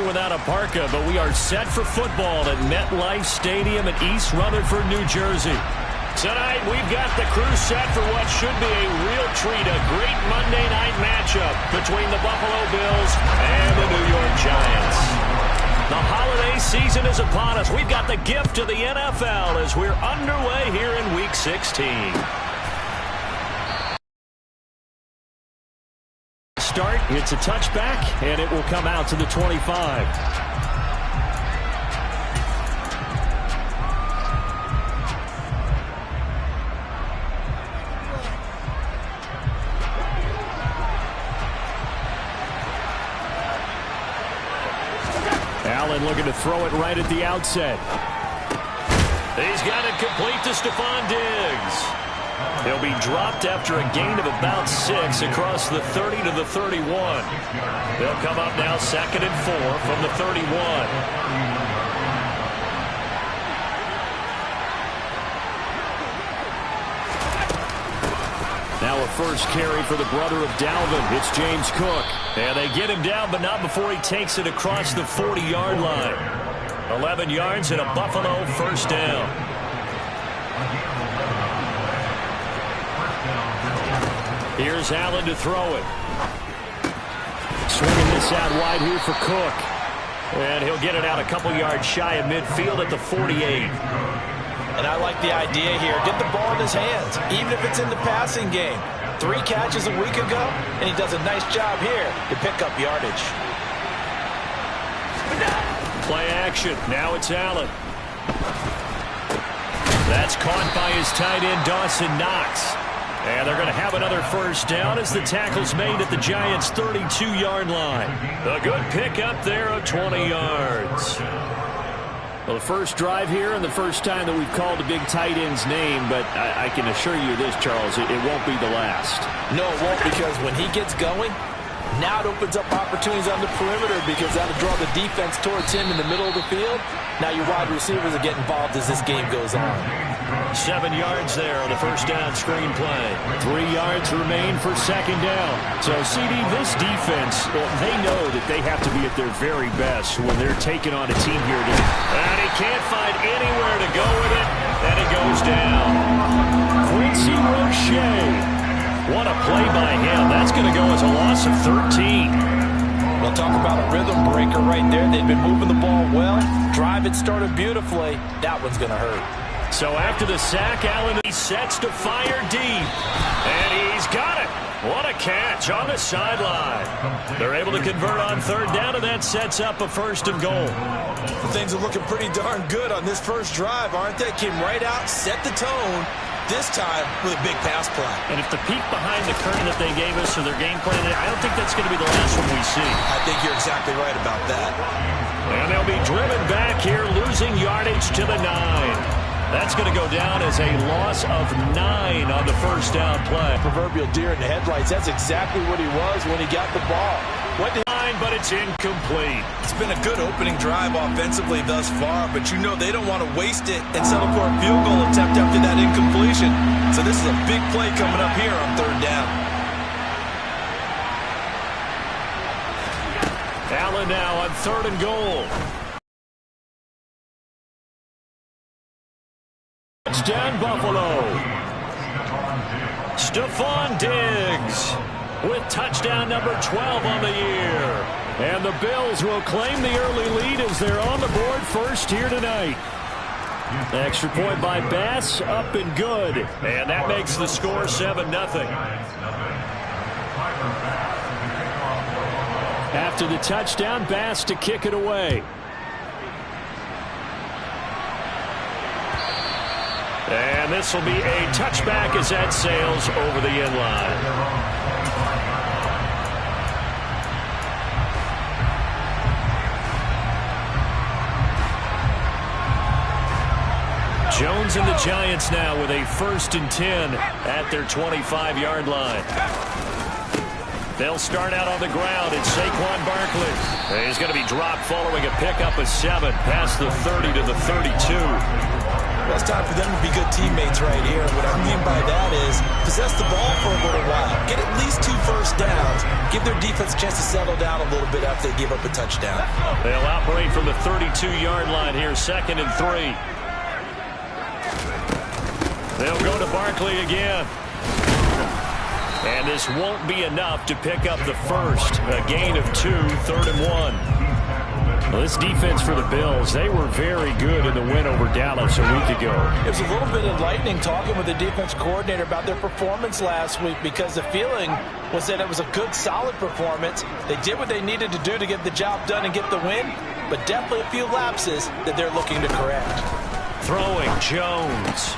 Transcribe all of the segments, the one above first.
without a parka, but we are set for football at MetLife Stadium in East Rutherford, New Jersey. Tonight, we've got the crew set for what should be a real treat, a great Monday night matchup between the Buffalo Bills and the New York Giants. The holiday season is upon us. We've got the gift of the NFL as we're underway here in Week 16. Start, it's a touchback, and it will come out to the 25. Allen looking to throw it right at the outset. He's got it complete to Stephon Diggs. He'll be dropped after a gain of about 6 across the 30 to the 31. They'll come up now 2nd and 4 from the 31. Now a first carry for the brother of Dalvin. It's James Cook. And they get him down, but not before he takes it across the 40-yard line. 11 yards and a Buffalo first down. Here's Allen to throw it. Swinging this out wide here for Cook. And he'll get it out a couple yards shy of midfield at the 48. And I like the idea here. Get the ball in his hands, even if it's in the passing game. 3 catches a week ago, and he does a nice job here to pick up yardage. Play action. Now it's Allen. That's caught by his tight end, Dawson Knox. And they're going to have another first down as the tackle's made at the Giants' 32-yard line. A good pickup there of 20 yards. Well, the first drive here and the first time that we've called a big tight end's name, but I can assure you this, Charles, it won't be the last. No, it won't, because when he gets going, now it opens up opportunities on the perimeter because that'll draw the defense towards him in the middle of the field. Now your wide receivers will get involved as this game goes on. 7 yards there on the first down screen play. 3 yards remain for second down. So, CD, this defense, they know that they have to be at their very best when they're taking on a team here today. And he can't find anywhere to go with it, and it goes down. Quincy Roche. What a play by him. That's going to go as a loss of 13. We'll talk about a rhythm breaker right there. They've been moving the ball well. Drive it started beautifully. That one's going to hurt. So after the sack, Allen sets to fire deep. And he's got it. What a catch on the sideline. They're able to convert on third down, and that sets up a 1st and goal. Things are looking pretty darn good on this first drive, aren't they? Came right out, set the tone. This time with a big pass play. And if the peek behind the curtain that they gave us or their game plan, I don't think that's going to be the last one we see. I think you're exactly right about that. And they'll be driven back here, losing yardage to the 9. That's going to go down as a loss of 9 on the first down play. Proverbial deer in the headlights. That's exactly what he was when he got the ball. But it's incomplete. It's been a good opening drive offensively thus far, but you know they don't want to waste it and settle for a field goal attempt after that incompletion. So this is a big play coming up here on third down. Allen now on 3rd and goal. Touchdown Buffalo. Stephon Diggs with touchdown number 12 on the year. And the Bills will claim the early lead as they're on the board first here tonight. Extra point by Bass, up and good. And that makes the score 7-0. After the touchdown, Bass to kick it away. And this will be a touchback as that sails over the end line. Jones and the Giants now with a 1st and 10 at their 25-yard line. They'll start out on the ground. It's Saquon Barkley. He's going to be dropped following a pickup of 7 past the 30 to the 32. Well, it's time for them to be good teammates right here. What I mean by that is possess the ball for a little while. Get at least 2 first downs. Give their defense a chance to settle down a little bit after they give up a touchdown. They'll operate from the 32-yard line here, 2nd and 3. They'll go to Barkley again. And this won't be enough to pick up the first. A gain of 2, 3rd and 1. Well, this defense for the Bills, they were very good in the win over Dallas a week ago. It was a little bit enlightening talking with the defense coordinator about their performance last week, because the feeling was that it was a good, solid performance. They did what they needed to do to get the job done and get the win, but definitely a few lapses that they're looking to correct. Throwing, Jones.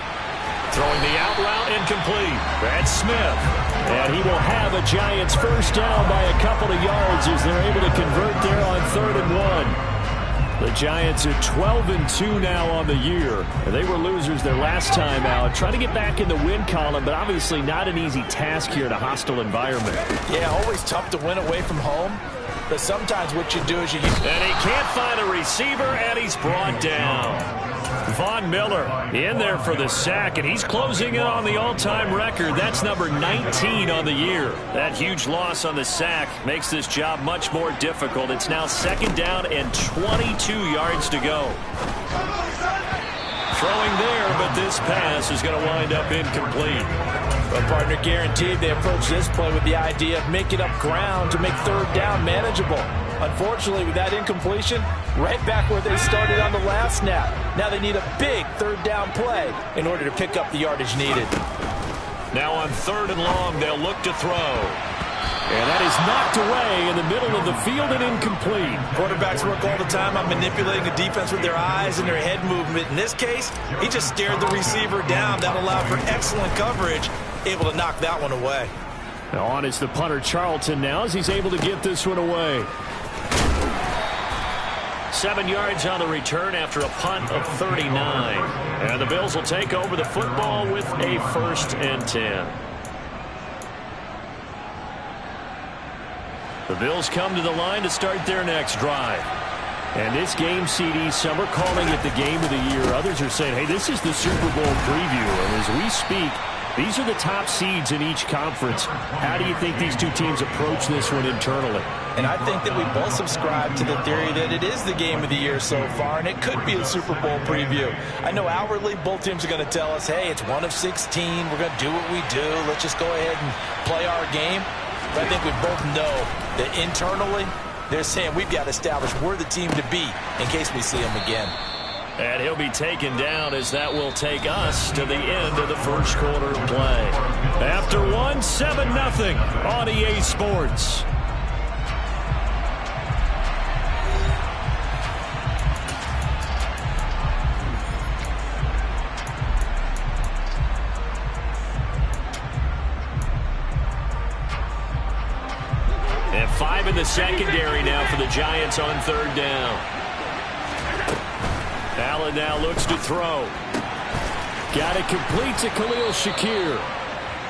Throwing the out route, incomplete. That's Smith. And he will have a Giants first down by a couple of yards as they're able to convert there on 3rd and 1. The Giants are 12-2 now on the year. And they were losers their last time out. Trying to get back in the win column, but obviously not an easy task here in a hostile environment. Yeah, always tough to win away from home. But sometimes what you do is you... And he can't find a receiver, and he's brought down. Von Miller in there for the sack, and he's closing in on the all-time record. That's number 19 on the year. That huge loss on the sack makes this job much more difficult. It's now 2nd down and 22 yards to go. Throwing there, but this pass is going to wind up incomplete. Well, partner, guaranteed they approach this play with the idea of making up ground to make 3rd down manageable. Unfortunately, with that incompletion, right back where they started on the last snap. Now they need a big 3rd down play in order to pick up the yardage needed. Now on 3rd and long, they'll look to throw. And that is knocked away in the middle of the field and incomplete. Quarterbacks work all the time on manipulating the defense with their eyes and their head movement. In this case, he just stared the receiver down. That allowed for excellent coverage, able to knock that one away. Now on is the punter, Charlton, now as he's able to get this one away. 7 yards on the return after a punt of 39. And the Bills will take over the football with a 1st and 10. The Bills come to the line to start their next drive. And this game, CD, some are calling it the game of the year. Others are saying, hey, this is the Super Bowl preview. And as we speak, these are the top seeds in each conference. How do you think these two teams approach this one internally? And I think that we both subscribe to the theory that it is the game of the year so far, and it could be a Super Bowl preview. I know outwardly both teams are going to tell us, hey, it's 1 of 16. We're going to do what we do. Let's just go ahead and play our game. But I think we both know that internally they're saying we've got to establish we're the team to beat in case we see them again. And he'll be taken down as that will take us to the end of the first quarter of play. After 1, 7-0 on EA Sports. And 5 in the secondary now for the Giants on 3rd down. Allen now looks to throw. Got it complete to Khalil Shakir.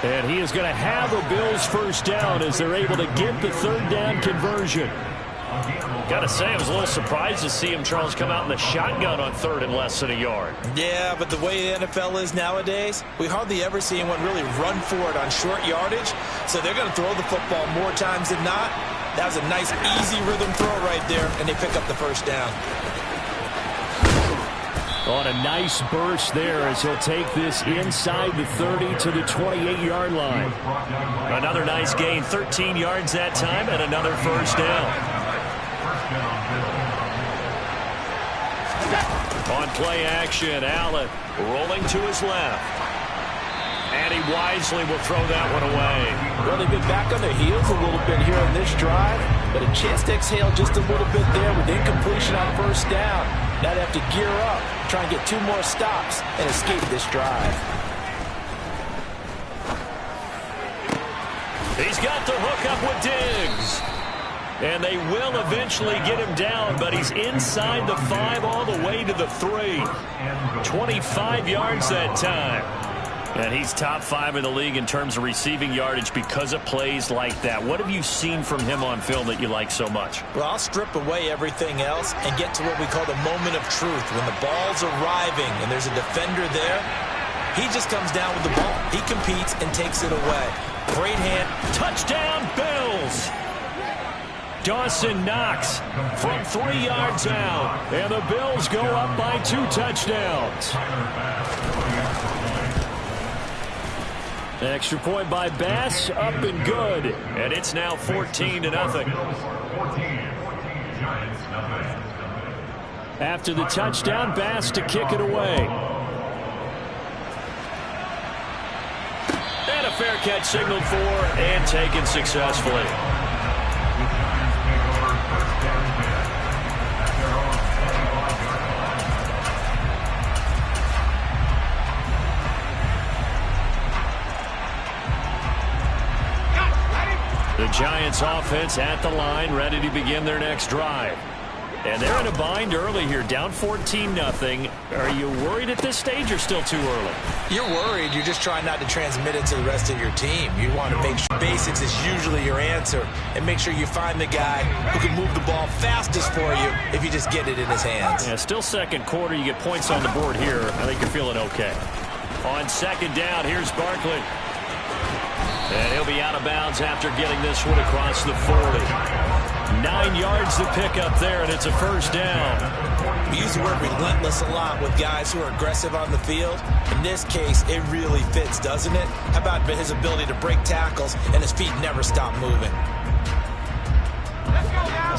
And he is going to have a Bills first down as they're able to get the 3rd down conversion. Got to say, I was a little surprised to see him, Charles, come out in the shotgun on 3rd and less than a yard. Yeah, but the way the NFL is nowadays, we hardly ever see anyone really run for it on short yardage. So they're going to throw the football more times than not. That was a nice, easy rhythm throw right there, and they pick up the first down. On a nice burst there as he'll take this inside the 30 to the 28-yard line. Another nice gain, 13 yards that time, and another first down. On play action, Allen rolling to his left. And he wisely will throw that one away. Well, they've been back on their heels a little bit here in this drive, but a chance to exhale just a little bit there with incompletion on first down. Now they have to gear up, try and get 2 more stops and escape this drive. He's got the hook up with Diggs. And they will eventually get him down, but he's inside the 5 all the way to the 3. 25 yards that time. And he's top 5 in the league in terms of receiving yardage because of plays like that. What have you seen from him on film that you like so much? Well, I'll strip away everything else and get to what we call the moment of truth. When the ball's arriving and there's a defender there, he just comes down with the ball. He competes and takes it away. Great hand. Touchdown, Bills! Dawson Knox from 3 yards out. And the Bills go up by 2 touchdowns. Extra point by Bass, up and good. And it's now 14-0. After the touchdown, Bass to kick it away. And a fair catch signaled for and taken successfully. The Giants offense at the line, ready to begin their next drive. And they're in a bind early here, down 14-0. Are you worried at this stage or still too early? You're worried. You're just trying not to transmit it to the rest of your team. You want to make sure basics is usually your answer and make sure you find the guy who can move the ball fastest for you if you just get it in his hands. Yeah, still second quarter. You get points on the board here. I think you're feeling okay. On second down, here's Barkley. And he'll be out of bounds after getting this one across the 40. 9 yards to pick up there, and it's a first down. We use the word relentless a lot with guys who are aggressive on the field. In this case, it really fits, doesn't it? How about his ability to break tackles and his feet never stop moving?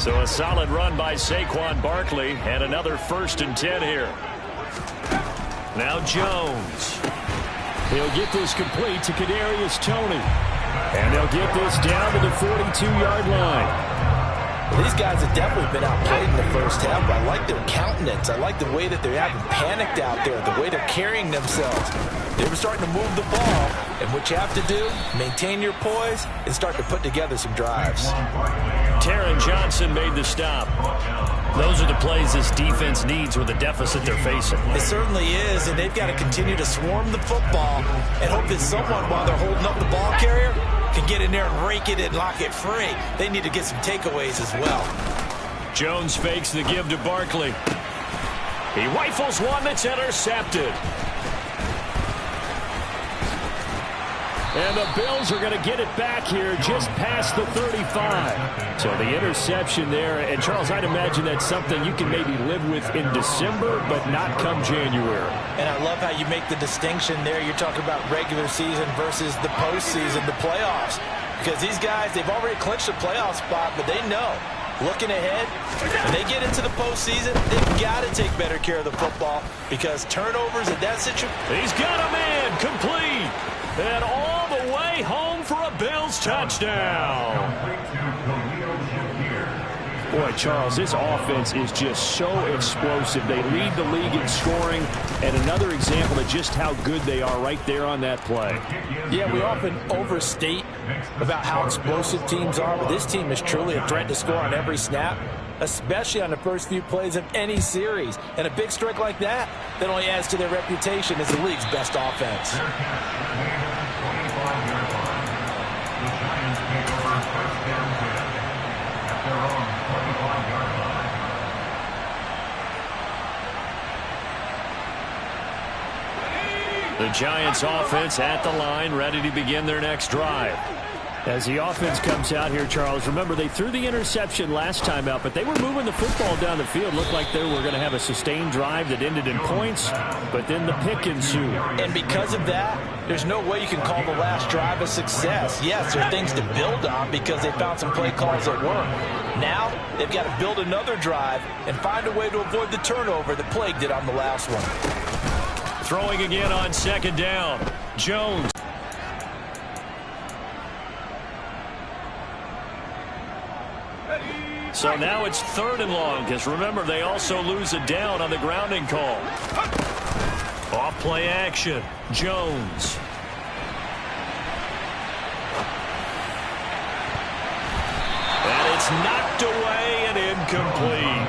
So a solid run by Saquon Barkley, and another 1st and 10 here. Now Jones. He'll get this complete to Kadarius Toney. And they'll get this down to the 42-yard line. Well, these guys have definitely been outplayed in the first half, but I like their countenance. I like the way that they haven't panicked out there, the way they're carrying themselves. They were starting to move the ball, and what you have to do, maintain your poise and start to put together some drives. Taron Johnson made the stop. Those are the plays this defense needs with the deficit they're facing. It certainly is, and they've got to continue to swarm the football and hope that someone, while they're holding up the ball carrier, can get in there and rake it and lock it free. They need to get some takeaways as well. Jones fakes the give to Barkley. He rifles one that's intercepted. And the Bills are going to get it back here just past the 35. So the interception there. And, Charles, I'd imagine that's something you can maybe live with in December, but not come January. And I love how you make the distinction there. You're talking about regular season versus the postseason, the playoffs. Because these guys, they've already clinched a playoff spot, but they know, looking ahead, when they get into the postseason, they've got to take better care of the football because turnovers in that situation. He's got a man complete. And all the way home for a Bills touchdown. Boy, Charles, this offense is just so explosive. They lead the league in scoring, and another example of just how good they are right there on that play. Yeah, we often overstate about how explosive teams are, but this team is truly a threat to score on every snap, especially on the first few plays of any series. And a big strike like that only adds to their reputation as the league's best offense. The Giants offense at the line, ready to begin their next drive. As the offense comes out here, Charles, remember they threw the interception last time out, but they were moving the football down the field. Looked like they were going to have a sustained drive that ended in points, but then the pick ensued. And because of that, there's no way you can call the last drive a success. Yes, there are things to build on because they found some play calls that work. Now, they've got to build another drive and find a way to avoid the turnover that plagued it on the last one. Throwing again on second down, Jones. So now it's 3rd and long, because remember, they also lose a down on the grounding call. Off play action, Jones. And it's knocked away and incomplete.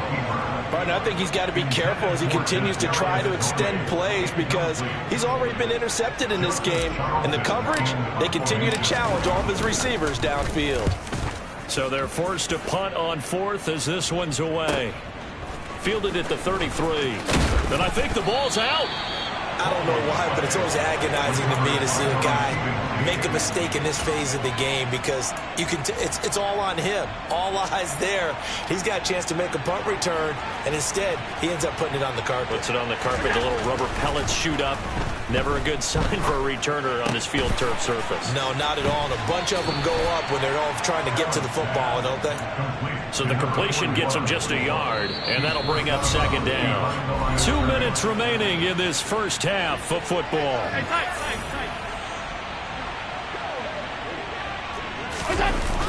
Partner, I think he's got to be careful as he continues to try to extend plays because he's already been intercepted in this game. And the coverage, they continue to challenge all of his receivers downfield. So they're forced to punt on 4th as this one's away. Fielded at the 33. And I think the ball's out. I don't know why, but it's always agonizing to me to see a guy make a mistake in this phase of the game because you can it's all on him. All eyes there. He's got a chance to make a punt return, and instead he ends up putting it on the carpet. Puts it on the carpet. The little rubber pellets shoot up. Never a good sign for a returner on this field turf surface. No, not at all. And a bunch of them go up when they're all trying to get to the football, don't they? So the completion gets them just a yard, and that'll bring up 2nd down. 2 minutes remaining in this first half of football.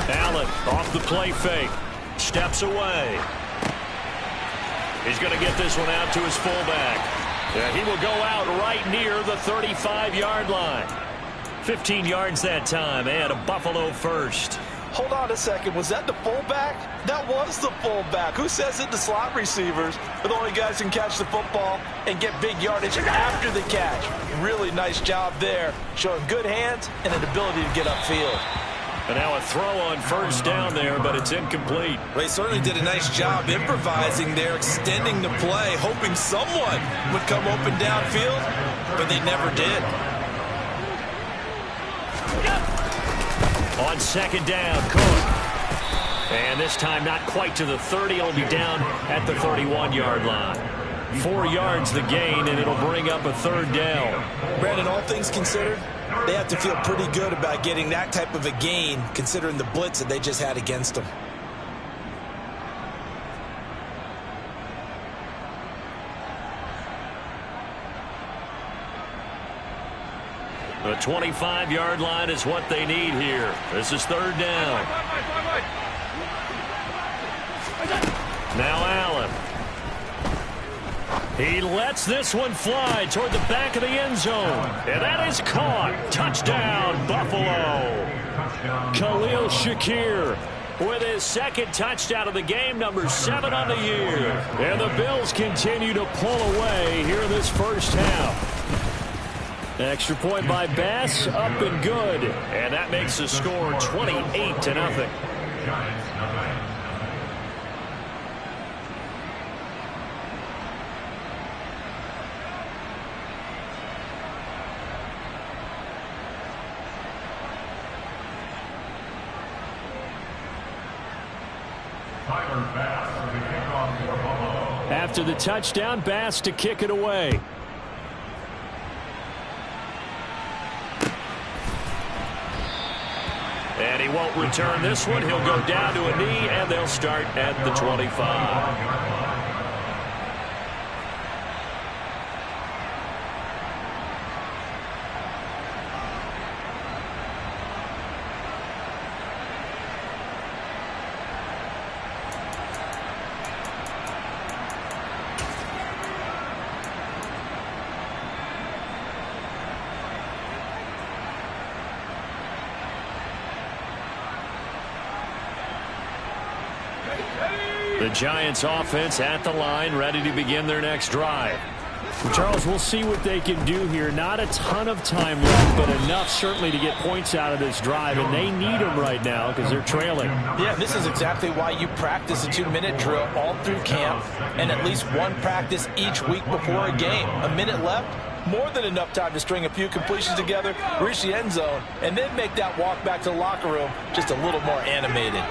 Allen off the play fake. Steps away. He's going to get this one out to his fullback. And he will go out right near the 35-yard line. 15 yards that time, and a Buffalo first. Hold on a second. Was that the fullback? That was the fullback. Who says it? The slot receivers are the only guys who can catch the football and get big yardage after the catch. Really nice job there, showing good hands and an ability to get upfield. And now a throw on 1st down there, but it's incomplete. They certainly did a nice job improvising there, extending the play, hoping someone would come open downfield, but they never did. On 2nd down, Cook. And this time not quite to the 30. It'll be down at the 31-yard line. 4 yards the gain, and it'll bring up a 3rd down. Brandon, all things considered, they have to feel pretty good about getting that type of a gain, considering the blitz that they just had against them. The 25-yard line is what they need here. This is 3rd down. Now Allen. He lets this one fly toward the back of the end zone. And that is caught. Touchdown, Buffalo. Khalil Shakir with his 2nd touchdown of the game, number 7 on the year. And the Bills continue to pull away here in this first half. Extra point by Bass, up and good. And that makes the score 28-0. After the touchdown, Bass to kick it away. And he won't return this one. He'll go down to a knee, and they'll start at the 25. The Giants offense at the line, ready to begin their next drive. Well, Charles, we'll see what they can do here. Not a ton of time left, but enough certainly to get points out of this drive, and they need them right now because they're trailing. Yeah, this is exactly why you practice a 2-minute drill all through camp and at least one practice each week before a game. A minute left, more than enough time to string a few completions together, reach the end zone, and then make that walk back to the locker room just a little more animated.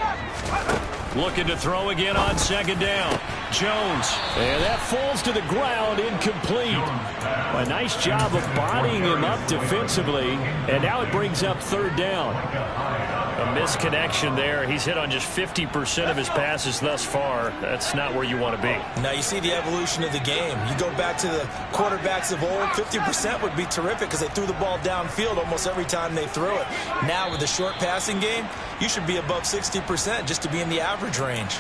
Looking to throw again on 2nd down. Jones. And that falls to the ground, incomplete. A nice job of bodying him up defensively. And now it brings up 3rd down. A misconnection there. He's hit on just 50% of his passes thus far. That's not where you want to be. Now you see the evolution of the game. You go back to the quarterbacks of old, 50% would be terrific because they threw the ball downfield almost every time they threw it. Now with the short passing game, you should be above 60% just to be in the average range.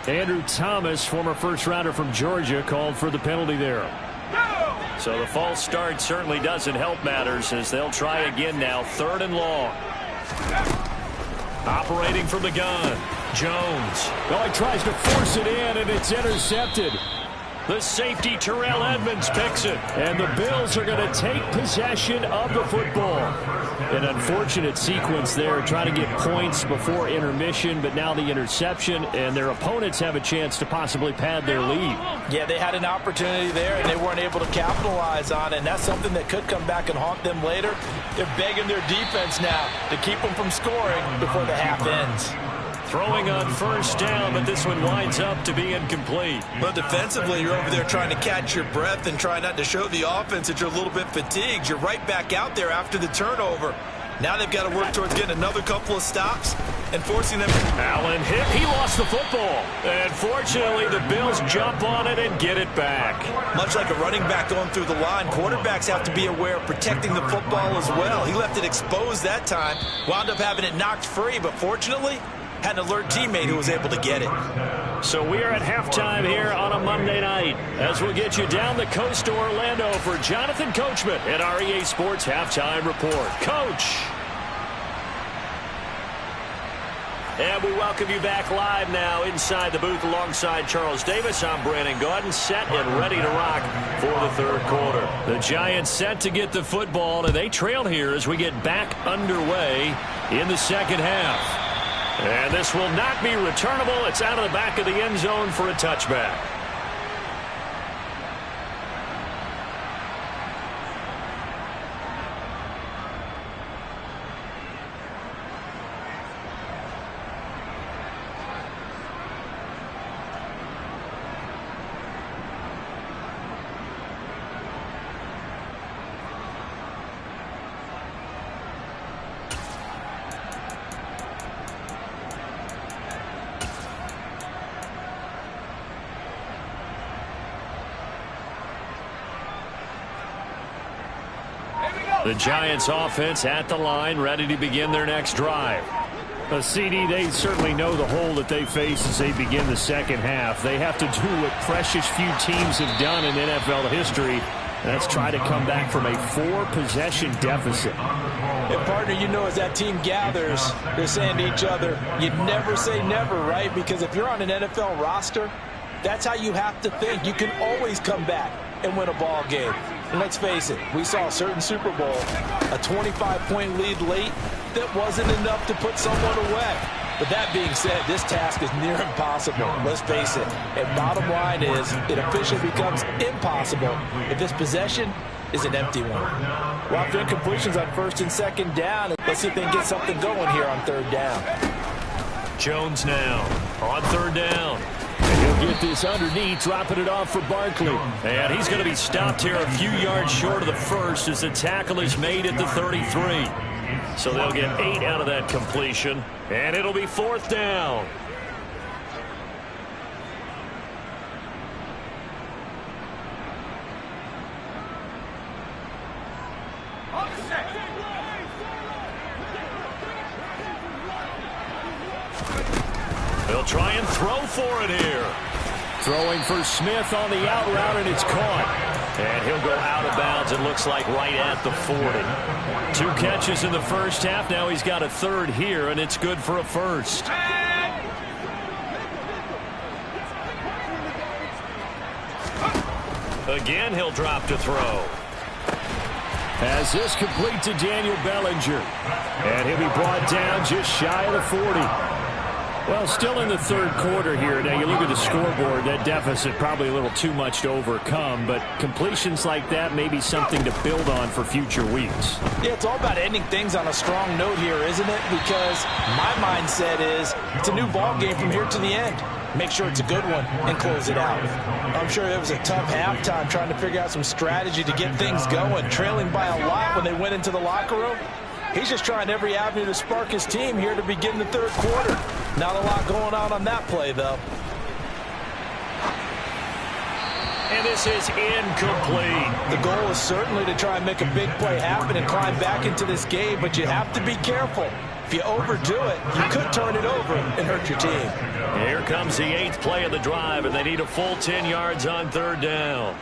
Andrew Thomas, former first-rounder from Georgia, called for the penalty there. So the false start certainly doesn't help matters as they'll try again now, 3rd and long. Operating from the gun. Jones. Oh, he tries to force it in, and it's intercepted. The safety, Terrell Edmonds, picks it. And the Bills are going to take possession of the football. An unfortunate sequence there, trying to get points before intermission, but now the interception, and their opponents have a chance to possibly pad their lead. Yeah, they had an opportunity there, and they weren't able to capitalize on it, and that's something that could come back and haunt them later. They're begging their defense now to keep them from scoring before the half ends. Throwing on first down, but this one winds up to be incomplete. But defensively, you're over there trying to catch your breath and try not to show the offense that you're a little bit fatigued. You're right back out there after the turnover. Now they've got to work towards getting another couple of stops and forcing them. Allen hit. He lost the football. And fortunately, the Bills jump on it and get it back. Much like a running back going through the line, quarterbacks have to be aware of protecting the football as well. He left it exposed that time, wound up having it knocked free, but fortunately, had an alert teammate who was able to get it. So we are at halftime here on a Monday night as we'll get you down the coast to Orlando for Jonathan Coachman at our EA Sports Halftime Report. Coach. And we welcome you back live now inside the booth alongside Charles Davis. I'm Brandon Gaudin, set and ready to rock for the third quarter. The Giants set to get the football, and they trail here as we get back underway in the second half. And this will not be returnable. It's out of the back of the end zone for a touchback. The Giants offense at the line, ready to begin their next drive. CD, they certainly know the hole that they face as they begin the second half. They have to do what precious few teams have done in NFL history. That's try to come back from a 4-possession deficit. And partner, you know, as that team gathers, they're saying to each other, you never say never, right? Because if you're on an NFL roster, that's how you have to think. You can always come back and win a ball game. And let's face it, we saw a certain Super Bowl, a 25-point lead late that wasn't enough to put someone away. But that being said, this task is near impossible. Let's face it. And bottom line is, it officially becomes impossible if this possession is an empty one. Well, after incompletions on first and second down, let's see if they can get something going here on third down. Jones now on third down. And he'll get this underneath, dropping it off for Barkley. And he's going to be stopped here a few yards short of the first as the tackle is made at the 33. So they'll get 8 out of that completion, and it'll be fourth down. They'll try and throw for it here. Throwing for Smith on the out route, and it's caught. And he'll go out of bounds, it looks like, right at the 40. 2 catches in the first half. Now he's got a third here, and it's good for a first. Again, he'll drop to throw. As this complete to Daniel Bellinger. And he'll be brought down just shy of the 40. Well, still in the third quarter here. Now, you look at the scoreboard, that deficit probably a little too much to overcome, but completions like that may be something to build on for future weeks. Yeah, it's all about ending things on a strong note here, isn't it? Because my mindset is it's a new ball game from here to the end. Make sure it's a good one and close it out. I'm sure it was a tough halftime trying to figure out some strategy to get things going, trailing by a lot when they went into the locker room. He's just trying every avenue to spark his team here to begin the third quarter. Not a lot going on that play, though. And this is incomplete. The goal is certainly to try and make a big play happen and climb back into this game, but you have to be careful. If you overdo it, you could turn it over and hurt your team. Here comes the 8th play of the drive, and they need a full 10 yards on third down.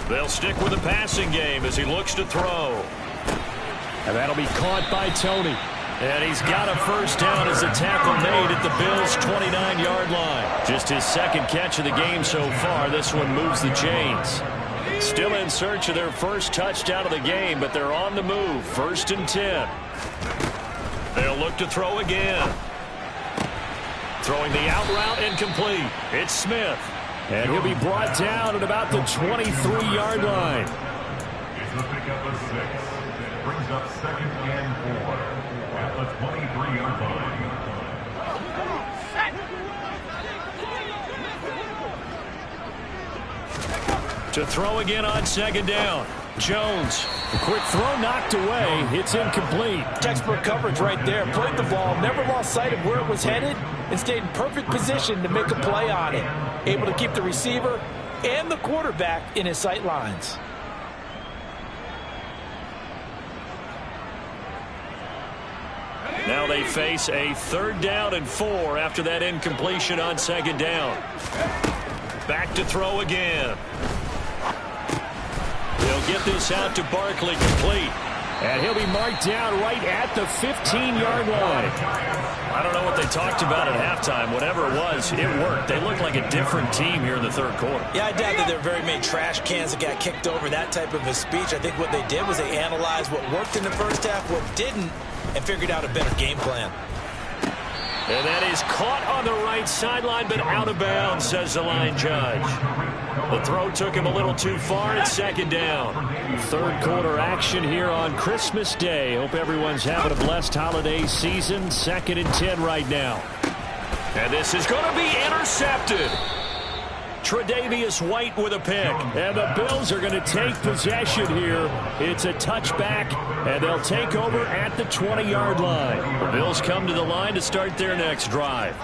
They'll stick with the passing game as he looks to throw. And that'll be caught by Tony. And he's got a first down as the tackle made at the Bills' 29-yard line. Just his second catch of the game so far. This one moves the chains. Still in search of their first touchdown of the game, but they're on the move. 1st and 10. They'll look to throw again. Throwing the out route incomplete. It's Smith. And he'll be brought down at about the 23-yard line. It's a pickup of 6. Brings up 2nd and 4 at the 23-yard line. To throw again on 2nd down. Jones. A quick throw knocked away. It's incomplete. Textbook coverage right there. Played the ball, never lost sight of where it was headed, and stayed in perfect position to make a play on it. Able to keep the receiver and the quarterback in his sight lines. Now they face a 3rd down and 4 after that incompletion on 2nd down. Back to throw again. They'll get this out to Barkley complete. And he'll be marked down right at the 15-yard line. I don't know what they talked about at halftime. Whatever it was, it worked. They looked like a different team here in the 3rd quarter. Yeah, I doubt that there were very many trash cans that got kicked over, that type of a speech. I think what they did was they analyzed what worked in the first half, what didn't, and figured out a better game plan. And that is caught on the right sideline, but out of bounds, says the line judge. The throw took him a little too far. It's 2nd down. 3rd quarter action here on Christmas Day. Hope everyone's having a blessed holiday season. 2nd and 10 right now. And this is going to be intercepted. Tre'Davious White with a pick. And the Bills are going to take possession here. It's a touchback, and they'll take over at the 20-yard line. The Bills come to the line to start their next drive.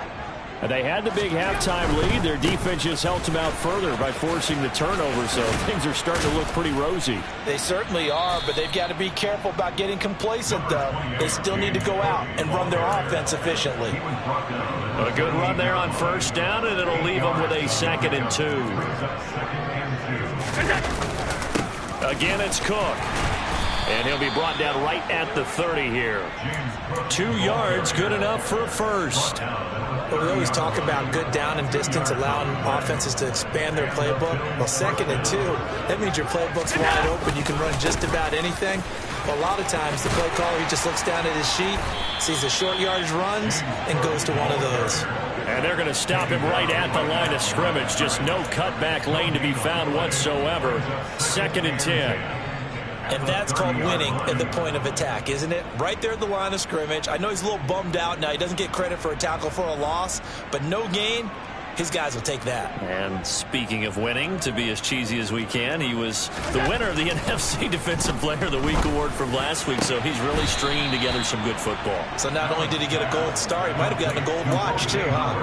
And they had the big halftime lead. Their defense just helped them out further by forcing the turnover, so things are starting to look pretty rosy. They certainly are, but they've got to be careful about getting complacent, though. They still need to go out and run their offense efficiently. A good run there on 1st down, and it'll leave them with a 2nd and 2. Again, it's Cook. And he'll be brought down right at the 30 here. 2 yards, good enough for a first. Well, we always talk about good down and distance, allowing offenses to expand their playbook. Well, 2nd and 2, that means your playbook's wide open. You can run just about anything. Well, a lot of times, the play caller, he just looks down at his sheet, sees the short yardage runs, and goes to one of those. And they're going to stop him right at the line of scrimmage. Just no cutback lane to be found whatsoever. 2nd and 10. And that's called winning at the point of attack, isn't it? Right there at the line of scrimmage. I know he's a little bummed out now. He doesn't get credit for a tackle for a loss, but no gain, his guys will take that. And speaking of winning, to be as cheesy as we can, he was the winner of the NFC Defensive Player of the Week award from last week, so he's really stringing together some good football. So not only did he get a gold star, he might have gotten a gold watch too, huh?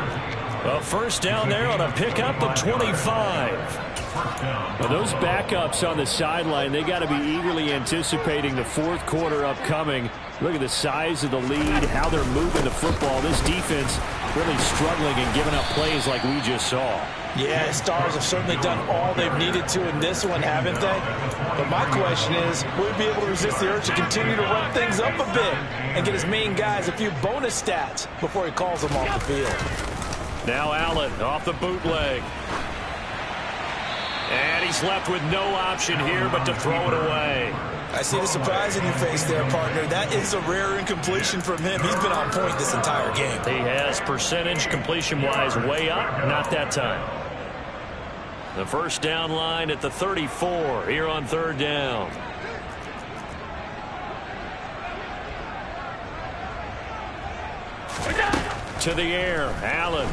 Well, 1st down there on a pickup at 25. Well, those backups on the sideline, they got to be eagerly anticipating the 4th quarter upcoming. Look at the size of the lead, how they're moving the football. This defense really struggling and giving up plays like we just saw. Yeah, Stars have certainly done all they've needed to in this one, haven't they? But my question is, will he be able to resist the urge to continue to run things up a bit and get his main guys a few bonus stats before he calls them off the field? Now Allen off the bootleg. And he's left with no option here but to throw it away. I see the surprise in your face there, partner. That is a rare incompletion from him. He's been on point this entire game. He has percentage completion-wise way up. Not that time. The 1st down line at the 34 here on 3rd down. To the air, Allen.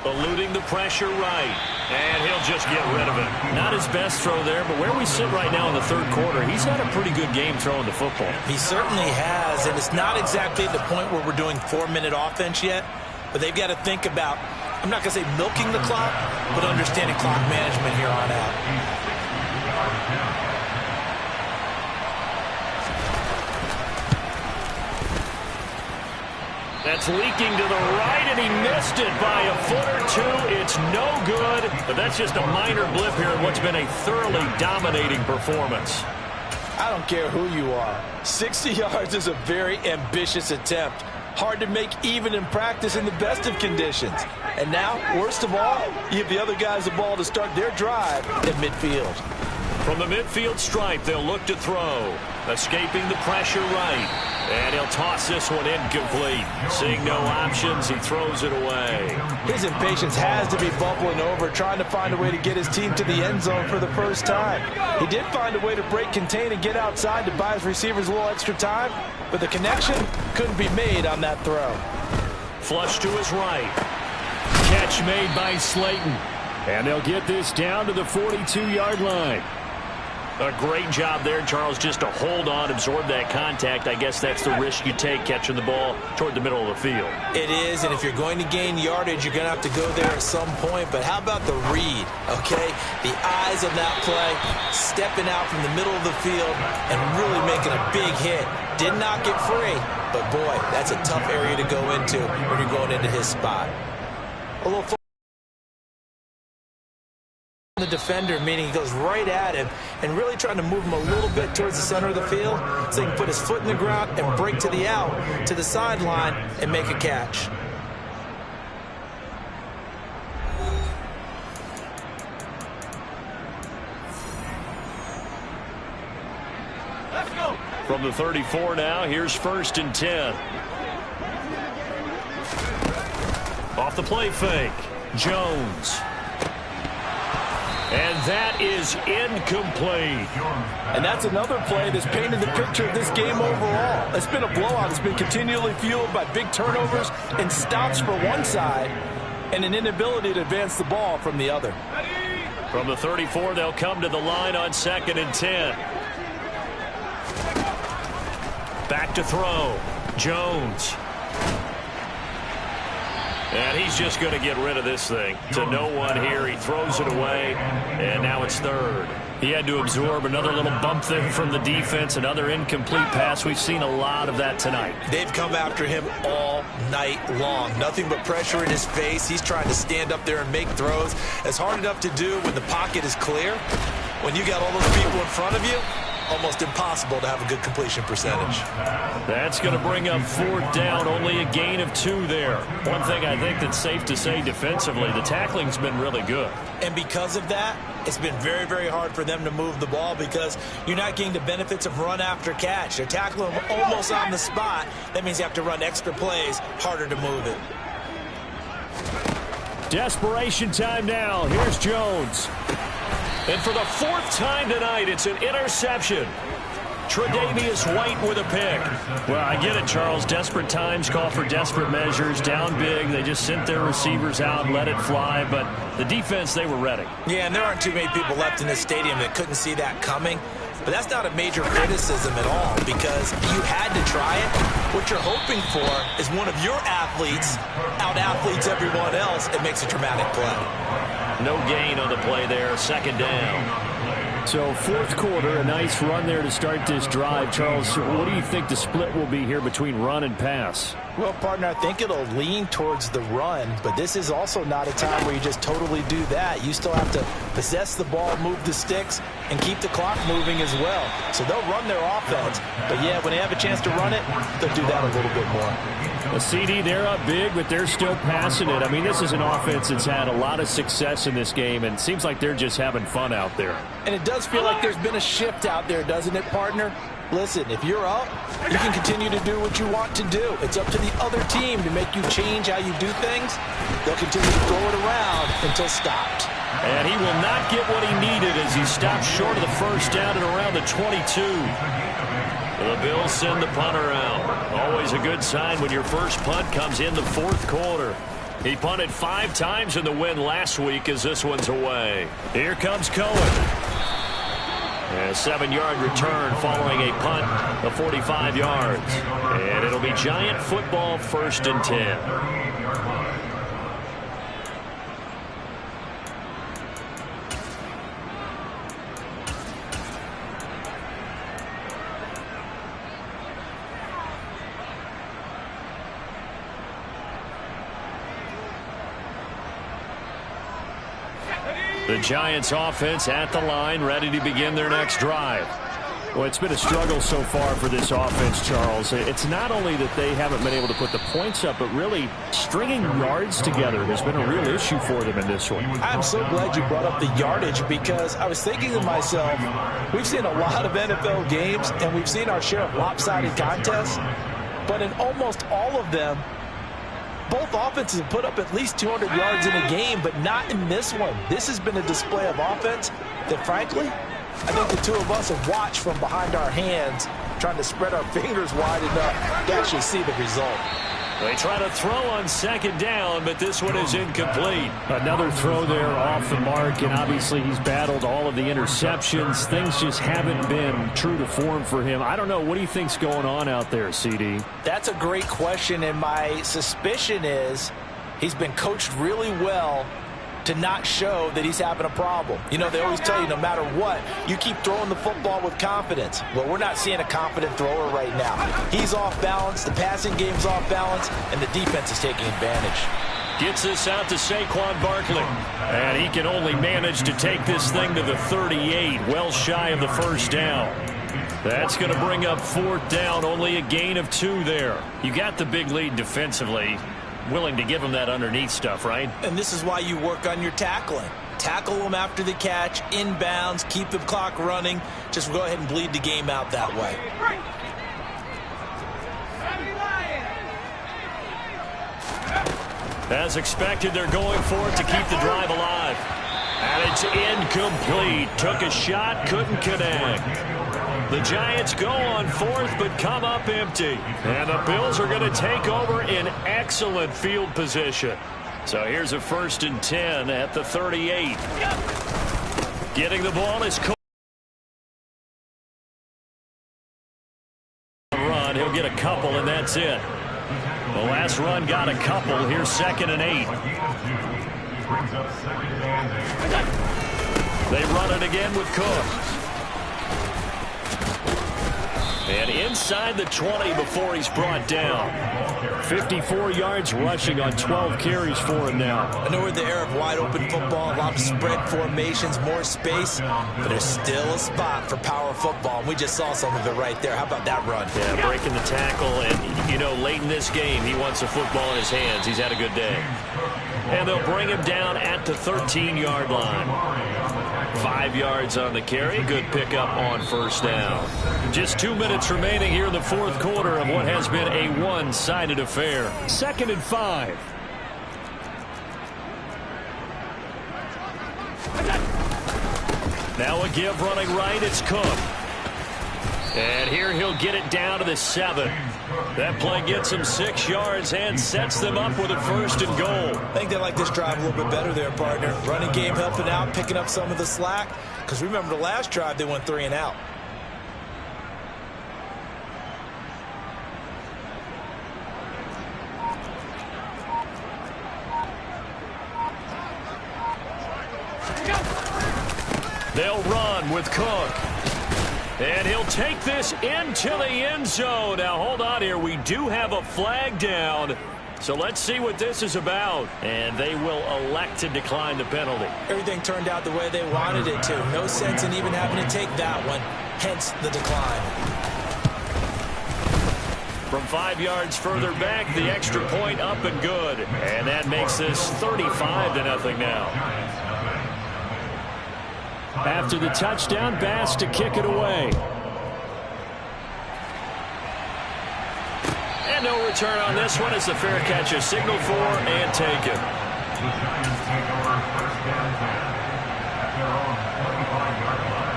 Eluding the pressure right. And he'll just get rid of it. Not his best throw there, but where we sit right now in the 3rd quarter, he's had a pretty good game throwing the football. He certainly has, and it's not exactly at the point where we're doing 4-minute offense yet, but they've got to think about, I'm not going to say milking the clock, but understanding clock management here on out. That's leaking to the right, and he missed it by a foot or two. It's no good, but that's just a minor blip here in what's been a thoroughly dominating performance. I don't care who you are. 60 yards is a very ambitious attempt. Hard to make even in practice in the best of conditions. And now, worst of all, you give the other guys the ball to start their drive at midfield. From the midfield stripe, they'll look to throw. Escaping the pressure right. And he'll toss this one incomplete. Seeing no options, he throws it away. His impatience has to be bubbling over, trying to find a way to get his team to the end zone for the first time. He did find a way to break, contain, and get outside to buy his receivers a little extra time, but the connection couldn't be made on that throw. Flush to his right. Catch made by Slayton. And they'll get this down to the 42-yard line. A great job there, Charles, just to hold on, absorb that contact. I guess that's the risk you take catching the ball toward the middle of the field. It is, and if you're going to gain yardage, you're going to have to go there at some point. But how about the read, okay? The eyes of that play, stepping out from the middle of the field and really making a big hit. Did not get free, but boy, that's a tough area to go into when you're going into his spot. A little the defender, meaning he goes right at him and really trying to move him a little bit towards the center of the field so he can put his foot in the ground and break to the out, to the sideline, and make a catch. Let's go. From the 34 now, here's 1st and 10. Off the play fake, Jones. And that is incomplete. And that's another play that's painted the picture of this game overall. It's been a blowout. It's been continually fueled by big turnovers and stops for one side and an inability to advance the ball from the other. From the 34, they'll come to the line on 2nd and 10. Back to throw. Jones. And he's just going to get rid of this thing. To no one here. He throws it away, and now it's 3rd. He had to absorb another little bump there from the defense, another incomplete pass. We've seen a lot of that tonight. They've come after him all night long. Nothing but pressure in his face. He's trying to stand up there and make throws. It's hard enough to do when the pocket is clear. When you got all those people in front of you, almost impossible to have a good completion percentage. That's going to bring up 4th down. Only a gain of 2 there. One thing I think that's safe to say defensively, the tackling's been really good. And because of that, it's been very, very hard for them to move the ball because you're not getting the benefits of run after catch. They're tackling them almost on the spot. That means you have to run extra plays, harder to move it. Desperation time now. Here's Jones. And for the 4th time tonight, it's an interception. Tre'Davious White with a pick. Well, I get it, Charles. Desperate times call for desperate measures. Down big. They just sent their receivers out and let it fly. But the defense, they were ready. Yeah, and there aren't too many people left in this stadium that couldn't see that coming. But that's not a major criticism at all because you had to try it. What you're hoping for is one of your athletes out-athletes everyone else and makes a dramatic play. No gain on the play there. 2nd down. So 4th quarter, a nice run there to start this drive. Charles, what do you think the split will be here between run and pass? Well, partner, I think it'll lean towards the run, but this is also not a time where you just totally do that. You still have to possess the ball, move the sticks, and keep the clock moving as well. So they'll run their offense, but yeah, when they have a chance to run it, they'll do that a little bit more. A CD, they're up big, but they're still passing it. I mean, this is an offense that's had a lot of success in this game, and it seems like they're just having fun out there. And it does feel like there's been a shift out there, doesn't it, partner? Listen, if you're up, you can continue to do what you want to do. It's up to the other team to make you change how you do things. They'll continue to throw it around until stopped. And he will not get what he needed as he stops short of the 1st down at around the 22. The Bills send the punter out. Always a good sign when your first punt comes in the 4th quarter. He punted 5 times in the win last week as this one's away. Here comes Cohen. A 7-yard return following a punt of 45 yards. And it'll be Giant football 1st and 10. The Giants offense at the line, ready to begin their next drive. Well, it's been a struggle so far for this offense, Charles. It's not only that they haven't been able to put the points up, but really stringing yards together has been a real issue for them in this one. I'm so glad you brought up the yardage, because I was thinking to myself, we've seen a lot of NFL games, and we've seen our share of lopsided contests, but in almost all of them, both offenses have put up at least 200 yards in a game, but not in this one. This has been a display of offense that, frankly, I think the two of us have watched from behind our hands, trying to spread our fingers wide enough to actually see the result. They try to throw on second down, but this one is incomplete. Another throw there off the mark, and obviously he's battled all of the interceptions. Things just haven't been true to form for him. I don't know. What do you think's going on out there, CD? That's a great question, and my suspicion is he's been coached really well to not show that he's having a problem. You know, they always tell you no matter what, you keep throwing the football with confidence. Well, we're not seeing a confident thrower right now. He's off balance, the passing game's off balance, and the defense is taking advantage. Gets this out to Saquon Barkley. And he can only manage to take this thing to the 38, well shy of the first down. That's going to bring up fourth down, only a gain of 2 there. You got the big lead defensively. Willing to give him that underneath stuff, right? And this is why you work on your tackling. Tackle them after the catch, inbounds, keep the clock running. Just go ahead and bleed the game out that way. As expected, they're going for it to keep the drive alive. And it's incomplete. Took a shot, couldn't connect. The Giants go on fourth, but come up empty. And the Bills are going to take over in excellent field position. So here's a 1st and 10 at the 38. Getting the ball is Cole. Run, he'll get a couple, and that's it. The last run got a couple. Here's 2nd and 8. They run it again with Cook. And inside the 20 before he's brought down. 54 yards rushing on 12 carries for him now. I know we're in the era of wide open football, a lot of spread formations, more space, but there's still a spot for power football. And we just saw some of it right there. How about that run? Yeah, breaking the tackle, and, you know, late in this game, he wants the football in his hands. He's had a good day. And they'll bring him down at the 13-yard line. 5 yards on the carry. Good pickup on first down. Just 2 minutes remaining here in the fourth quarter of what has been a one-sided affair. 2nd and 5. Now a give running right. It's Cook. And here he'll get it down to the 7. That play gets him 6 yards and sets them up with a 1st and goal. I think they like this drive a little bit better there, partner. Running game helping out, picking up some of the slack. Because remember the last drive, they went 3 and out. They'll run with Cook. And he'll take this into the end zone. Now, hold on here. We do have a flag down. So let's see what this is about. And they will elect to decline the penalty. Everything turned out the way they wanted it to. No sense in even having to take that one. Hence the decline. From 5 yards further back, the extra point up and good. And that makes this 35-0 now. After the touchdown, Bass to kick it away. And no return on this one as the fair catch is signaled for and taken. The Giants take over 1st and 10 at their own 25-yard line.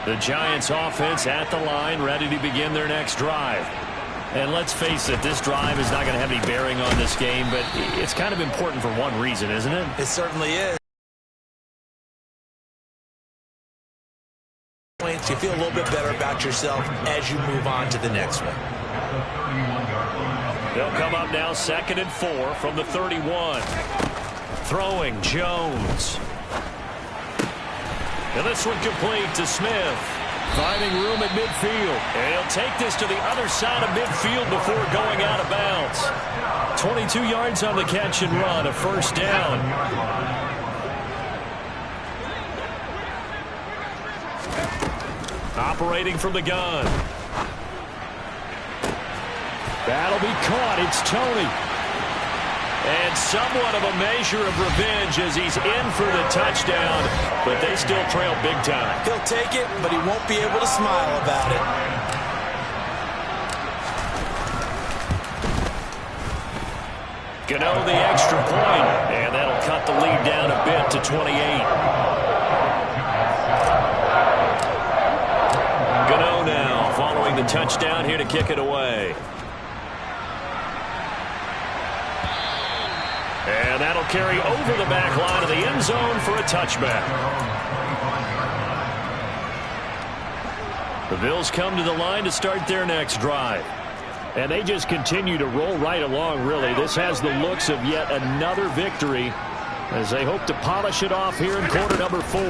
The Giants offense at the line, ready to begin their next drive. And let's face it, this drive is not going to have any bearing on this game, but it's kind of important for one reason, isn't it? It certainly is. You feel a little bit better about yourself as you move on to the next one. They'll come up now 2nd and 4 from the 31. Throwing Jones. And this one complete to Smith. Finding room at midfield. And he'll take this to the other side of midfield before going out of bounds. 22 yards on the catch and run, a first down. Operating from the gun. That'll be caught. It's Tony. And somewhat of a measure of revenge as he's in for the touchdown, but they still trail big time. He'll take it, but he won't be able to smile about it. Gano the extra point, and that'll cut the lead down a bit to 28. Gano now following the touchdown here to kick it away. And that'll carry over the back line of the end zone for a touchback. The Bills come to the line to start their next drive. And they just continue to roll right along, really. This has the looks of yet another victory as they hope to polish it off here in quarter number 4.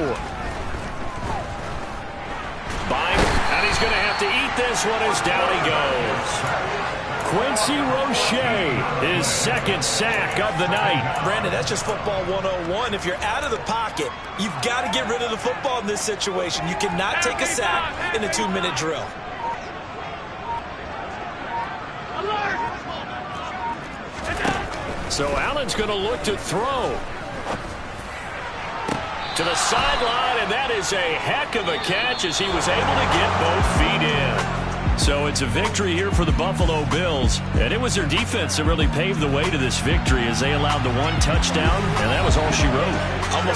Buying, and he's going to have to eat this one as down he goes. Quincy Roche, his second sack of the night. Brandon, that's just football 101. If you're out of the pocket, you've got to get rid of the football in this situation. You cannot take a sack in a 2-minute drill. So Allen's going to look to throw. To the sideline, and that is a heck of a catch as he was able to get both feet in. So it's a victory here for the Buffalo Bills, and it was their defense that really paved the way to this victory as they allowed the one touchdown, and that was all she wrote. Almost